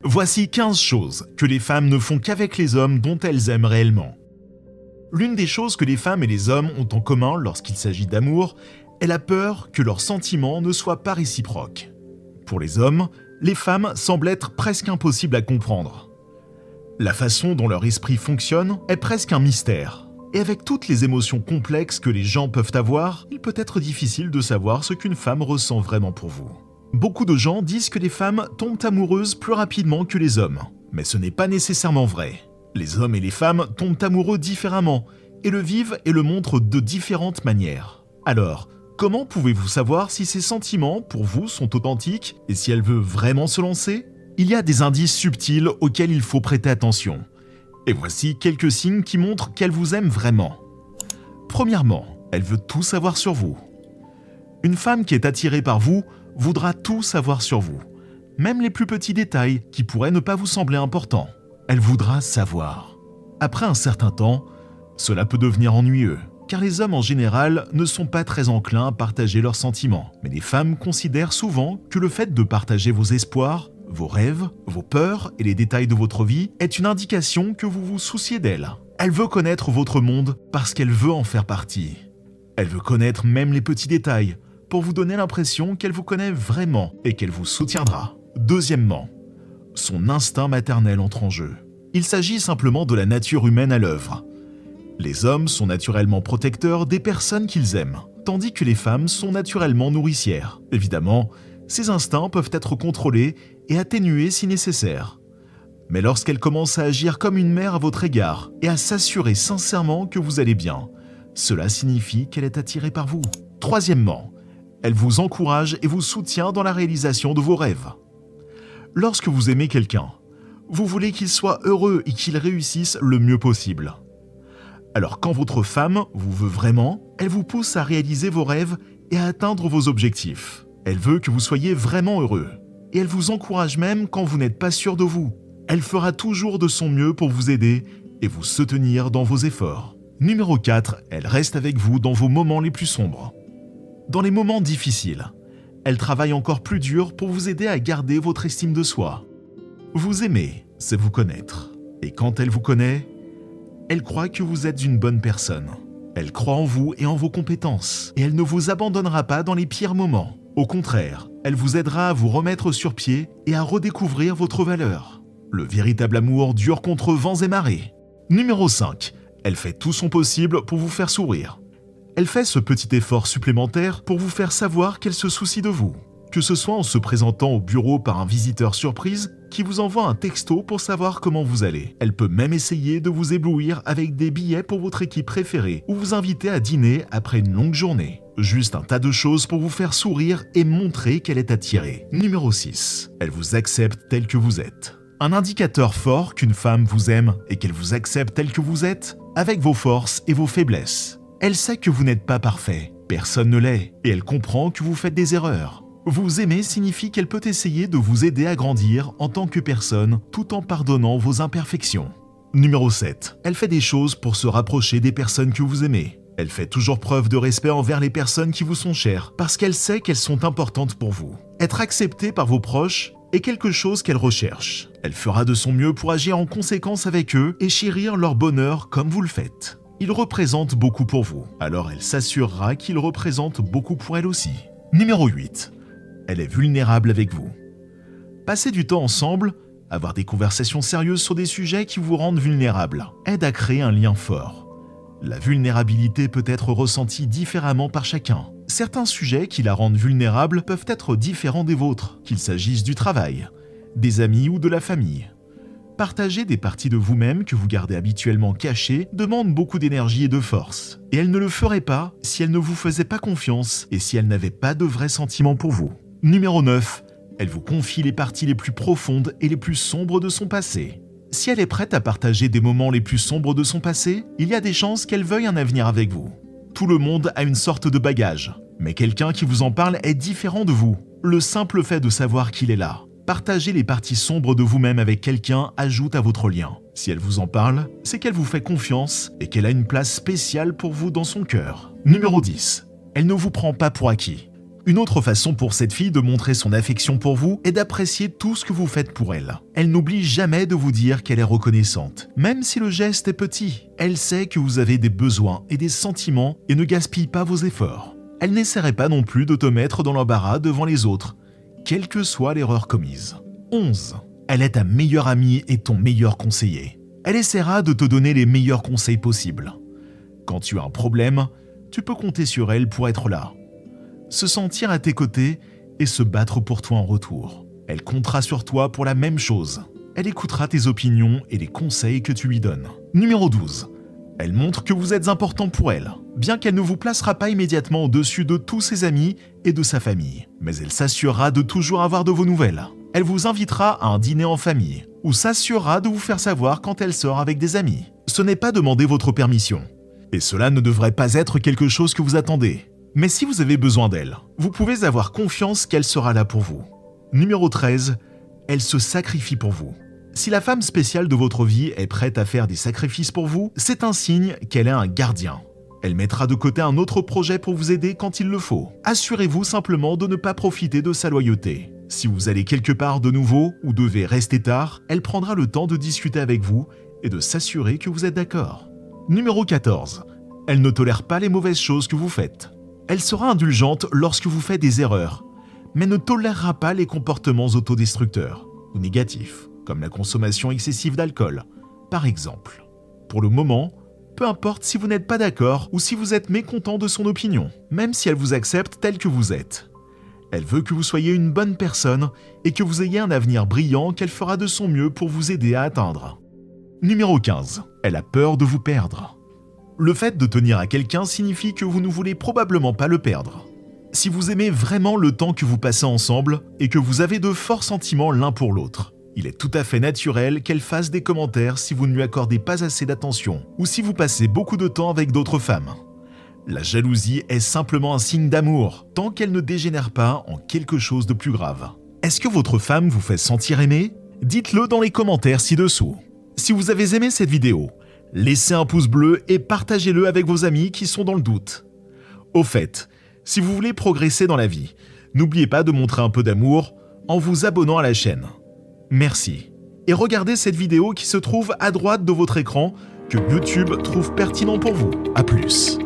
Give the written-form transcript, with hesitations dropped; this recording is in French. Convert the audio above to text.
Voici 15 choses que les femmes ne font qu'avec les hommes dont elles aiment réellement. L'une des choses que les femmes et les hommes ont en commun lorsqu'il s'agit d'amour est la peur que leurs sentiments ne soient pas réciproques. Pour les hommes, les femmes semblent être presque impossibles à comprendre. La façon dont leur esprit fonctionne est presque un mystère. Et avec toutes les émotions complexes que les gens peuvent avoir, il peut être difficile de savoir ce qu'une femme ressent vraiment pour vous. Beaucoup de gens disent que les femmes tombent amoureuses plus rapidement que les hommes, mais ce n'est pas nécessairement vrai. Les hommes et les femmes tombent amoureux différemment, et le vivent et le montrent de différentes manières. Alors, comment pouvez-vous savoir si ces sentiments, pour vous, sont authentiques et si elle veut vraiment se lancer ? Il y a des indices subtils auxquels il faut prêter attention. Et voici quelques signes qui montrent qu'elle vous aime vraiment. Premièrement, elle veut tout savoir sur vous. Une femme qui est attirée par vous voudra tout savoir sur vous, même les plus petits détails qui pourraient ne pas vous sembler importants. Elle voudra savoir. Après un certain temps, cela peut devenir ennuyeux, car les hommes en général ne sont pas très enclins à partager leurs sentiments. Mais les femmes considèrent souvent que le fait de partager vos espoirs, vos rêves, vos peurs et les détails de votre vie est une indication que vous vous souciez d'elle. Elle veut connaître votre monde parce qu'elle veut en faire partie. Elle veut connaître même les petits détails pour vous donner l'impression qu'elle vous connaît vraiment et qu'elle vous soutiendra. Deuxièmement, son instinct maternel entre en jeu. Il s'agit simplement de la nature humaine à l'œuvre. Les hommes sont naturellement protecteurs des personnes qu'ils aiment, tandis que les femmes sont naturellement nourricières. Évidemment, ces instincts peuvent être contrôlés et atténués si nécessaire. Mais lorsqu'elle commence à agir comme une mère à votre égard et à s'assurer sincèrement que vous allez bien, cela signifie qu'elle est attirée par vous. Troisièmement, elle vous encourage et vous soutient dans la réalisation de vos rêves. Lorsque vous aimez quelqu'un, vous voulez qu'il soit heureux et qu'il réussisse le mieux possible. Alors quand votre femme vous veut vraiment, elle vous pousse à réaliser vos rêves et à atteindre vos objectifs. Elle veut que vous soyez vraiment heureux. Et elle vous encourage même quand vous n'êtes pas sûr de vous. Elle fera toujours de son mieux pour vous aider et vous soutenir dans vos efforts. Numéro 4, elle reste avec vous dans vos moments les plus sombres. Dans les moments difficiles, elle travaille encore plus dur pour vous aider à garder votre estime de soi. Vous aimer, c'est vous connaître. Et quand elle vous connaît, elle croit que vous êtes une bonne personne. Elle croit en vous et en vos compétences. Et elle ne vous abandonnera pas dans les pires moments. Au contraire, elle vous aidera à vous remettre sur pied et à redécouvrir votre valeur. Le véritable amour dure contre vents et marées. Numéro 5. Elle fait tout son possible pour vous faire sourire. Elle fait ce petit effort supplémentaire pour vous faire savoir qu'elle se soucie de vous. Que ce soit en se présentant au bureau par un visiteur surprise qui vous envoie un texto pour savoir comment vous allez. Elle peut même essayer de vous éblouir avec des billets pour votre équipe préférée ou vous inviter à dîner après une longue journée. Juste un tas de choses pour vous faire sourire et montrer qu'elle est attirée. Numéro 6. Elle vous accepte tel que vous êtes. Un indicateur fort qu'une femme vous aime et qu'elle vous accepte tel que vous êtes, avec vos forces et vos faiblesses. Elle sait que vous n'êtes pas parfait, personne ne l'est, et elle comprend que vous faites des erreurs. Vous aimer signifie qu'elle peut essayer de vous aider à grandir en tant que personne tout en pardonnant vos imperfections. Numéro 7. Elle fait des choses pour se rapprocher des personnes que vous aimez. Elle fait toujours preuve de respect envers les personnes qui vous sont chères parce qu'elle sait qu'elles sont importantes pour vous. Être acceptée par vos proches est quelque chose qu'elle recherche. Elle fera de son mieux pour agir en conséquence avec eux et chérir leur bonheur comme vous le faites. Ils représentent beaucoup pour vous, alors elle s'assurera qu'ils représentent beaucoup pour elle aussi. Numéro 8. Elle est vulnérable avec vous. Passer du temps ensemble, avoir des conversations sérieuses sur des sujets qui vous rendent vulnérable, aide à créer un lien fort. La vulnérabilité peut être ressentie différemment par chacun. Certains sujets qui la rendent vulnérable peuvent être différents des vôtres, qu'il s'agisse du travail, des amis ou de la famille. Partager des parties de vous-même que vous gardez habituellement cachées demande beaucoup d'énergie et de force. Et elle ne le ferait pas si elle ne vous faisait pas confiance et si elle n'avait pas de vrais sentiments pour vous. Numéro 9. Elle vous confie les parties les plus profondes et les plus sombres de son passé. Si elle est prête à partager des moments les plus sombres de son passé, il y a des chances qu'elle veuille un avenir avec vous. Tout le monde a une sorte de bagage, mais quelqu'un qui vous en parle est différent de vous. Le simple fait de savoir qu'il est là. Partager les parties sombres de vous-même avec quelqu'un ajoute à votre lien. Si elle vous en parle, c'est qu'elle vous fait confiance et qu'elle a une place spéciale pour vous dans son cœur. Numéro 10. Elle ne vous prend pas pour acquis. Une autre façon pour cette fille de montrer son affection pour vous est d'apprécier tout ce que vous faites pour elle. Elle n'oublie jamais de vous dire qu'elle est reconnaissante. Même si le geste est petit, elle sait que vous avez des besoins et des sentiments et ne gaspille pas vos efforts. Elle n'essaierait pas non plus de te mettre dans l'embarras devant les autres, quelle que soit l'erreur commise. 11. Elle est ta meilleure amie et ton meilleur conseiller. Elle essaiera de te donner les meilleurs conseils possibles. Quand tu as un problème, tu peux compter sur elle pour être là, se sentir à tes côtés et se battre pour toi en retour. Elle comptera sur toi pour la même chose. Elle écoutera tes opinions et les conseils que tu lui donnes. Numéro 12. Elle montre que vous êtes important pour elle, bien qu'elle ne vous placera pas immédiatement au-dessus de tous ses amis et de sa famille. Mais elle s'assurera de toujours avoir de vos nouvelles. Elle vous invitera à un dîner en famille, ou s'assurera de vous faire savoir quand elle sort avec des amis. Ce n'est pas demander votre permission. Et cela ne devrait pas être quelque chose que vous attendez. Mais si vous avez besoin d'elle, vous pouvez avoir confiance qu'elle sera là pour vous. Numéro 13. Elle se sacrifie pour vous. Si la femme spéciale de votre vie est prête à faire des sacrifices pour vous, c'est un signe qu'elle est un gardien. Elle mettra de côté un autre projet pour vous aider quand il le faut. Assurez-vous simplement de ne pas profiter de sa loyauté. Si vous allez quelque part de nouveau ou devez rester tard, elle prendra le temps de discuter avec vous et de s'assurer que vous êtes d'accord. Numéro 14. Elle ne tolère pas les mauvaises choses que vous faites. Elle sera indulgente lorsque vous faites des erreurs, mais ne tolérera pas les comportements autodestructeurs ou négatifs, comme la consommation excessive d'alcool, par exemple. Pour le moment, peu importe si vous n'êtes pas d'accord ou si vous êtes mécontent de son opinion, même si elle vous accepte tel que vous êtes. Elle veut que vous soyez une bonne personne et que vous ayez un avenir brillant qu'elle fera de son mieux pour vous aider à atteindre. Numéro 15. Elle a peur de vous perdre. Le fait de tenir à quelqu'un signifie que vous ne voulez probablement pas le perdre. Si vous aimez vraiment le temps que vous passez ensemble et que vous avez de forts sentiments l'un pour l'autre, il est tout à fait naturel qu'elle fasse des commentaires si vous ne lui accordez pas assez d'attention ou si vous passez beaucoup de temps avec d'autres femmes. La jalousie est simplement un signe d'amour, tant qu'elle ne dégénère pas en quelque chose de plus grave. Est-ce que votre femme vous fait sentir aimé ? Dites-le dans les commentaires ci-dessous. Si vous avez aimé cette vidéo, laissez un pouce bleu et partagez-le avec vos amis qui sont dans le doute. Au fait, si vous voulez progresser dans la vie, n'oubliez pas de montrer un peu d'amour en vous abonnant à la chaîne. Merci. Et regardez cette vidéo qui se trouve à droite de votre écran que YouTube trouve pertinent pour vous. À plus.